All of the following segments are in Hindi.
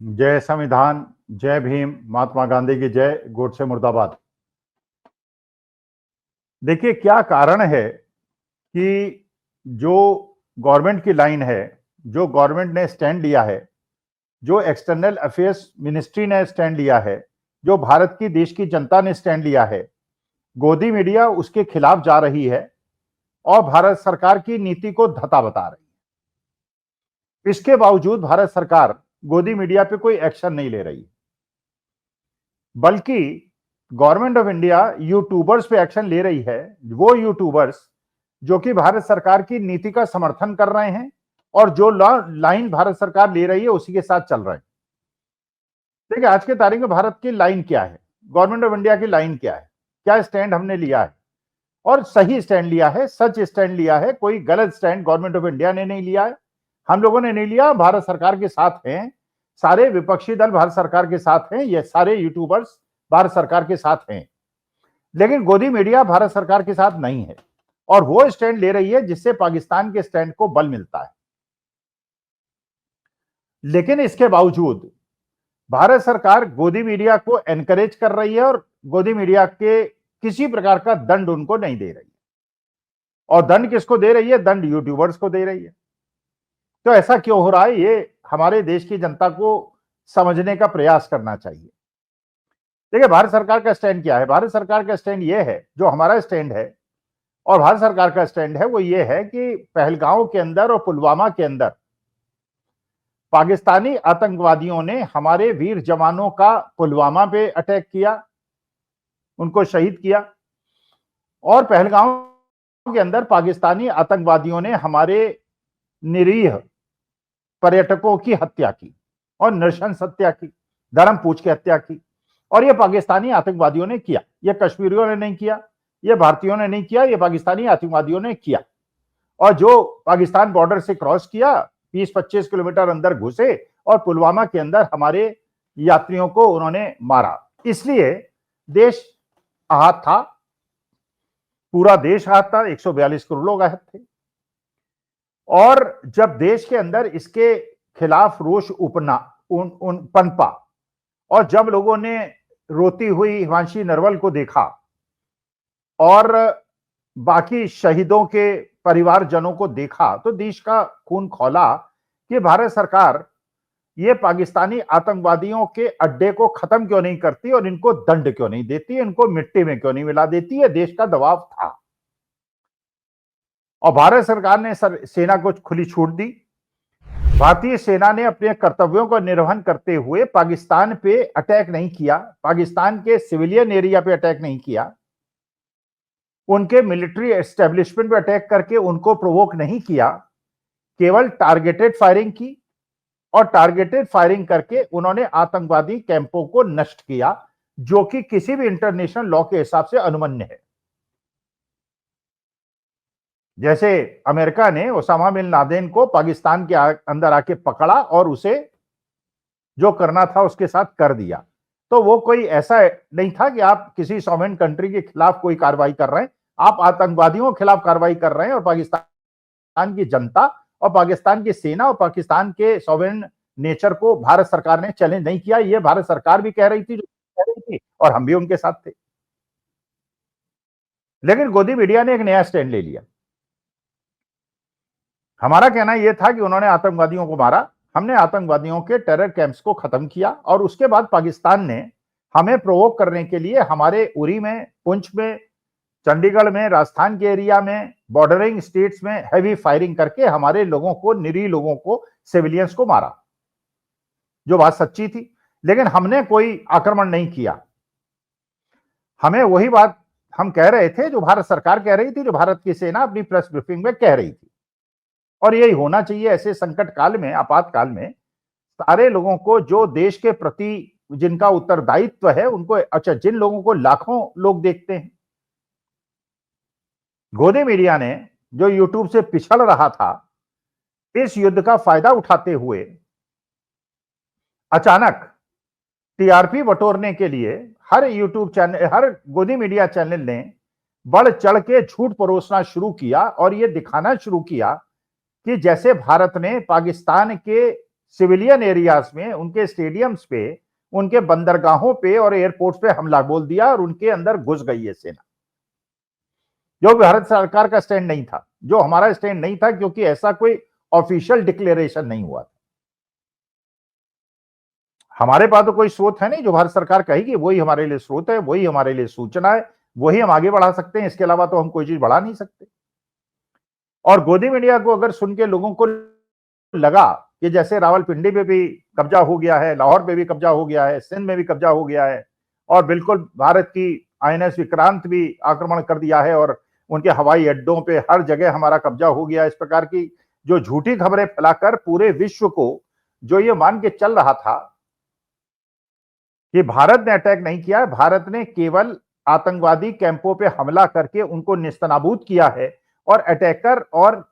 जय संविधान, जय भीम, महात्मा गांधी की जय, गोडसे मुर्दाबाद। देखिए क्या कारण है कि जो गवर्नमेंट की लाइन है, जो गवर्नमेंट ने स्टैंड लिया है, जो एक्सटर्नल अफेयर्स मिनिस्ट्री ने स्टैंड लिया है, जो भारत की देश की जनता ने स्टैंड लिया है, गोदी मीडिया उसके खिलाफ जा रही है और भारत सरकार की नीति को धता बता रही है। इसके बावजूद भारत सरकार गोदी मीडिया पे कोई एक्शन नहीं ले रही, बल्कि गवर्नमेंट ऑफ इंडिया यूट्यूबर्स पे एक्शन ले रही है। वो यूट्यूबर्स जो कि भारत सरकार की नीति का समर्थन कर रहे हैं और जो लाइन भारत सरकार ले रही है उसी के साथ चल रहे हैं। देखिए आज के तारीख में भारत की लाइन क्या है, गवर्नमेंट ऑफ इंडिया की लाइन क्या है, क्या स्टैंड हमने लिया है, और सही स्टैंड लिया है, सच स्टैंड लिया है। कोई गलत स्टैंड गवर्नमेंट ऑफ इंडिया ने नहीं लिया है, हम लोगों ने नहीं लिया। भारत सरकार के साथ हैं, सारे विपक्षी दल भारत सरकार के साथ हैं, ये सारे यूट्यूबर्स भारत सरकार के साथ हैं। लेकिन गोदी मीडिया भारत सरकार के साथ नहीं है और वो स्टैंड ले रही है जिससे पाकिस्तान के स्टैंड को बल मिलता है। लेकिन इसके बावजूद भारत सरकार गोदी मीडिया को एनकरेज कर रही है और गोदी मीडिया के किसी प्रकार का दंड उनको नहीं दे रही है। और दंड किसको दे रही है? दंड यूट्यूबर्स को दे रही है। तो ऐसा क्यों हो रहा है, ये हमारे देश की जनता को समझने का प्रयास करना चाहिए। देखिए भारत सरकार का स्टैंड क्या है? भारत सरकार का स्टैंड ये है, जो हमारा स्टैंड है और भारत सरकार का स्टैंड है, वो ये है कि पहलगांव के अंदर और पुलवामा के अंदर पाकिस्तानी आतंकवादियों ने हमारे वीर जवानों का पुलवामा पे अटैक किया, उनको शहीद किया। और पहलगांव के अंदर पाकिस्तानी आतंकवादियों ने हमारे निरीह पर्यटकों की हत्या की और नृशंस हत्या की, धर्म पूछ के हत्या की। और ये पाकिस्तानी आतंकवादियों ने किया, ये कश्मीरियों ने नहीं किया, ये भारतीयों ने नहीं किया, ये पाकिस्तानी आतंकवादियों ने किया। और जो पाकिस्तान बॉर्डर से क्रॉस किया, 20-25 किलोमीटर अंदर घुसे और पुलवामा के अंदर हमारे यात्रियों को उन्होंने मारा। इसलिए देश आहत था, पूरा देश आहत था, 142 करोड़ लोग आहत थे। और जब देश के अंदर इसके खिलाफ रोष पनपा और जब लोगों ने रोती हुई हिमांशी नरवल को देखा और बाकी शहीदों के परिवारजनों को देखा, तो देश का खून खौला कि भारत सरकार ये पाकिस्तानी आतंकवादियों के अड्डे को खत्म क्यों नहीं करती और इनको दंड क्यों नहीं देती, इनको मिट्टी में क्यों नहीं मिला देती। है देश का दबाव था और भारत सरकार ने सेना को खुली छूट दी। भारतीय सेना ने अपने कर्तव्यों का निर्वहन करते हुए पाकिस्तान पे अटैक नहीं किया, पाकिस्तान के सिविलियन एरिया पे अटैक नहीं किया, उनके मिलिट्री एस्टेब्लिशमेंट पे अटैक करके उनको प्रोवोक नहीं किया, केवल टारगेटेड फायरिंग की और टारगेटेड फायरिंग करके उन्होंने आतंकवादी कैंपों को नष्ट किया, जो कि किसी भी इंटरनेशनल लॉ के हिसाब से अनुमन्य है। जैसे अमेरिका ने ओसामा बिन लादेन को पाकिस्तान के अंदर आके पकड़ा और उसे जो करना था उसके साथ कर दिया। तो वो कोई ऐसा नहीं था कि आप किसी सॉवरेन कंट्री के खिलाफ कोई कार्रवाई कर रहे हैं, आप आतंकवादियों के खिलाफ कार्रवाई कर रहे हैं। और पाकिस्तान की जनता और पाकिस्तान की सेना और पाकिस्तान के सॉवरेन नेचर को भारत सरकार ने चैलेंज नहीं किया। ये भारत सरकार भी कह रही थी, जो कह रही थी, और हम भी उनके साथ थे। लेकिन गोदी मीडिया ने एक नया स्टैंड ले लिया। हमारा कहना यह था कि उन्होंने आतंकवादियों को मारा, हमने आतंकवादियों के टेरर कैंप्स को खत्म किया और उसके बाद पाकिस्तान ने हमें प्रोवोक करने के लिए हमारे उरी में, पुंछ में, चंडीगढ़ में, राजस्थान के एरिया में, बॉर्डरिंग स्टेट्स में हैवी फायरिंग करके हमारे लोगों को, निरीह लोगों को, सिविलियंस को मारा, जो बात सच्ची थी। लेकिन हमने कोई आक्रमण नहीं किया। हमें वही बात हम कह रहे थे जो भारत सरकार कह रही थी, जो भारत की सेना अपनी प्रेस ब्रीफिंग में कह रही थी। और यही होना चाहिए ऐसे संकट काल में, आपातकाल में। सारे लोगों को जो देश के प्रति जिनका उत्तरदायित्व है उनको, अच्छा जिन लोगों को लाखों लोग देखते हैं, गोदी मीडिया ने जो यूट्यूब से पिछड़ रहा था, इस युद्ध का फायदा उठाते हुए अचानक टीआरपी बटोरने के लिए हर यूट्यूब चैनल, हर गोदी मीडिया चैनल ने बढ़ चढ़ के झूठ परोसना शुरू किया और यह दिखाना शुरू किया कि जैसे भारत ने पाकिस्तान के सिविलियन एरियाज में, उनके स्टेडियम्स पे, उनके बंदरगाहों पे और एयरपोर्ट्स पे हमला बोल दिया और उनके अंदर घुस गई है सेना, जो भारत सरकार का स्टैंड नहीं था, जो हमारा स्टैंड नहीं था, क्योंकि ऐसा कोई ऑफिशियल डिक्लेरेशन नहीं हुआ था। हमारे पास तो कोई स्रोत है नहीं, जो भारत सरकार कहेगी वही हमारे लिए स्रोत है, वही हमारे लिए सूचना है, वही हम आगे बढ़ा सकते हैं। इसके अलावा तो हम कोई चीज बढ़ा नहीं सकते। और गोदी मीडिया को अगर सुन के लोगों को लगा कि जैसे रावलपिंडी पे भी कब्जा हो गया है, लाहौर पे भी कब्जा हो गया है, सिंध में भी कब्जा हो गया है, और बिल्कुल भारत की आईएनएस विक्रांत भी आक्रमण कर दिया है और उनके हवाई अड्डों पे हर जगह हमारा कब्जा हो गया, इस प्रकार की जो झूठी खबरें फैलाकर पूरे विश्व को जो ये मान के चल रहा था कि भारत ने अटैक नहीं किया, भारत ने केवल आतंकवादी कैंपों पे हमला करके उनको निस्तनाबूद किया है, और अटैकर और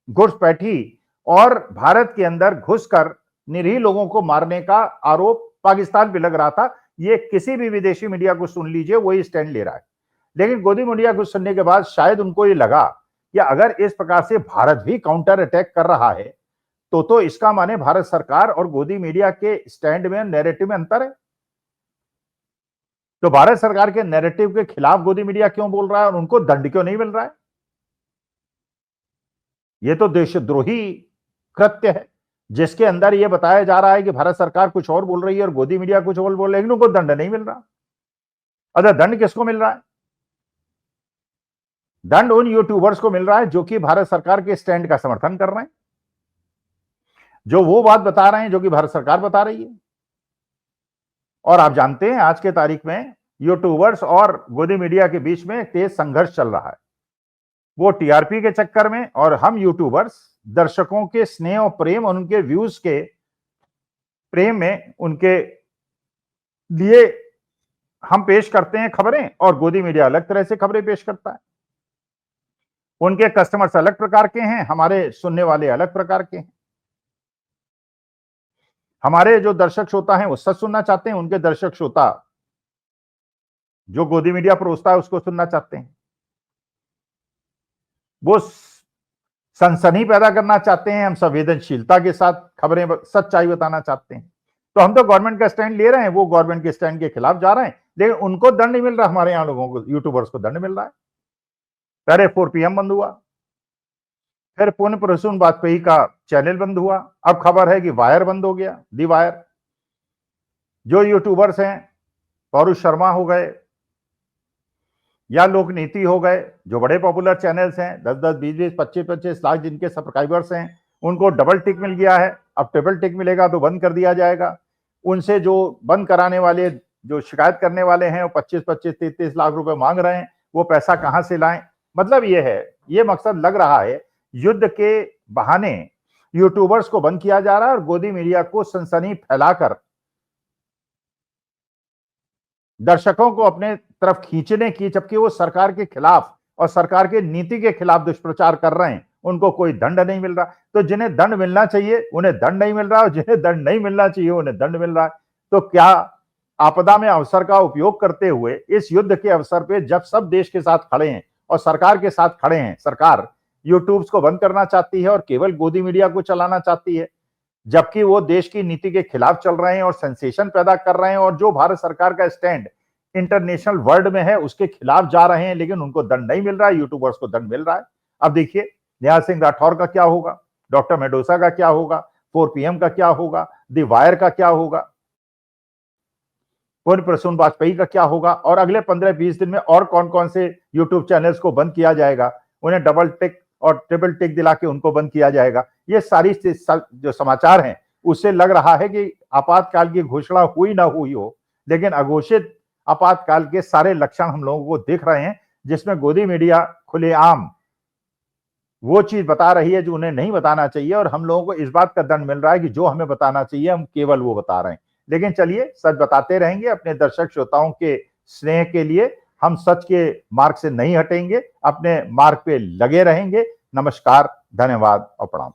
घुसपैठी और भारत के अंदर घुसकर निरीह लोगों को मारने का आरोप पाकिस्तान पे लग रहा था। ये किसी भी विदेशी मीडिया को सुन लीजिए, वही स्टैंड ले रहा है। लेकिन गोदी मीडिया को सुनने के बाद शायद उनको ये लगा कि अगर इस प्रकार से भारत भी काउंटर अटैक कर रहा है तो इसका माने भारत सरकार और गोदी मीडिया के स्टैंड में, नैरेटिव में अंतर है। तो भारत सरकार के नैरेटिव के खिलाफ गोदी मीडिया क्यों बोल रहा है और उनको दंड क्यों नहीं मिल रहा है? ये तो देशद्रोही कृत्य है, जिसके अंदर यह बताया जा रहा है कि भारत सरकार कुछ और बोल रही है और गोदी मीडिया कुछ और बोल रही है, लेकिन उनको दंड नहीं मिल रहा। अच्छा, दंड किसको मिल रहा है? दंड उन यूट्यूबर्स को मिल रहा है जो कि भारत सरकार के स्टैंड का समर्थन कर रहे हैं, जो वो बात बता रहे हैं जो कि भारत सरकार बता रही है। और आप जानते हैं आज के तारीख में यूट्यूबर्स और गोदी मीडिया के बीच में तेज संघर्ष चल रहा है। वो टीआरपी के चक्कर में, और हम यूट्यूबर्स दर्शकों के स्नेह और प्रेम और उनके व्यूज के प्रेम में उनके लिए हम पेश करते हैं खबरें, और गोदी मीडिया अलग तरह से खबरें पेश करता है। उनके कस्टमर्स अलग प्रकार के हैं, हमारे सुनने वाले अलग प्रकार के हैं। हमारे जो दर्शक श्रोता हैं वो सच सुनना चाहते हैं, उनके दर्शक श्रोता जो गोदी मीडिया परोसता है उसको सुनना चाहते हैं। वो सनसनी पैदा करना चाहते हैं, हम संवेदनशीलता के साथ खबरें, सच्चाई बताना चाहते हैं। तो हम तो गवर्नमेंट का स्टैंड ले रहे हैं, वो गवर्नमेंट के स्टैंड के खिलाफ जा रहे हैं, लेकिन उनको दंड नहीं मिल रहा। हमारे यहां लोगों को, यूट्यूबर्स को दंड मिल रहा है। पहले 4 PM बंद हुआ, फिर पुण्य प्रसून वाजपेयी का चैनल बंद हुआ, अब खबर है कि वायर बंद हो गया, दी वायर। जो यूट्यूबर्स हैं, पौरुष शर्मा हो गए या लोक नीति हो गए, जो बड़े पॉपुलर चैनल्स हैं, 10-10, 20-20, 25-25 लाख जिनके सब्सक्राइबर्स हैं, उनको डबल टिक मिल गया है। अब ट्रिपल टिक मिलेगा तो बंद कर दिया जाएगा। उनसे जो बंद कराने वाले, जो शिकायत करने वाले हैं, वो 25-25, 33 लाख रुपए मांग रहे हैं, वो पैसा कहां से लाएं? मतलब ये है, ये मकसद लग रहा है, युद्ध के बहाने यूट्यूबर्स को बंद किया जा रहा है और गोदी मीडिया को सनसनी फैलाकर दर्शकों को अपने तरफ खींचने की, जबकि वो सरकार के खिलाफ और सरकार के नीति के खिलाफ दुष्प्रचार कर रहे हैं, उनको कोई दंड नहीं मिल रहा। तो जिन्हें दंड मिलना चाहिए उन्हें दंड नहीं मिल रहा, और जिन्हें दंड नहीं मिलना चाहिए उन्हें दंड मिल रहा है। तो क्या आपदा में अवसर का उपयोग करते हुए इस युद्ध के अवसर पे, जब सब देश के साथ खड़े हैं और सरकार के साथ खड़े हैं, सरकार यूट्यूब को बंद करना चाहती है और केवल गोदी मीडिया को चलाना चाहती है, जबकि वो देश की नीति के खिलाफ चल रहे हैं और सेंसेशन पैदा कर रहे हैं, और जो भारत सरकार का स्टैंड इंटरनेशनल वर्ल्ड में है उसके खिलाफ जा रहे हैं, लेकिन उनको दंड नहीं मिल रहा है, यूट्यूबर्स को दंड मिल रहा है। अब देखिए निहाल सिंह राठौर का क्या होगा, डॉक्टर मेडोसा का क्या होगा, 4 PM का क्या होगा, दी वायर का क्या होगा, पुण्य प्रसून वाजपेयी का क्या होगा, और अगले 15-20 दिन में और कौन कौन से यूट्यूब चैनल्स को बंद किया जाएगा, उन्हें डबल टिक और ट्रिपल टिक दिला के उनको बंद किया जाएगा। ये सारी जो समाचार हैं उससे लग रहा है कि आपातकाल की घोषणा हुई ना हुई हो, लेकिन अघोषित आपातकाल के सारे लक्षण हम लोगों को दिख रहे हैं, जिसमें गोदी मीडिया खुलेआम वो चीज बता रही है जो उन्हें नहीं बताना चाहिए, और हम लोगों को इस बात का दंड मिल रहा है कि जो हमें बताना चाहिए हम केवल वो बता रहे हैं। लेकिन चलिए, सच बताते रहेंगे अपने दर्शक श्रोताओं के स्नेह के लिए। हम सच के मार्ग से नहीं हटेंगे, अपने मार्ग पे लगे रहेंगे। नमस्कार, धन्यवाद और प्रणाम।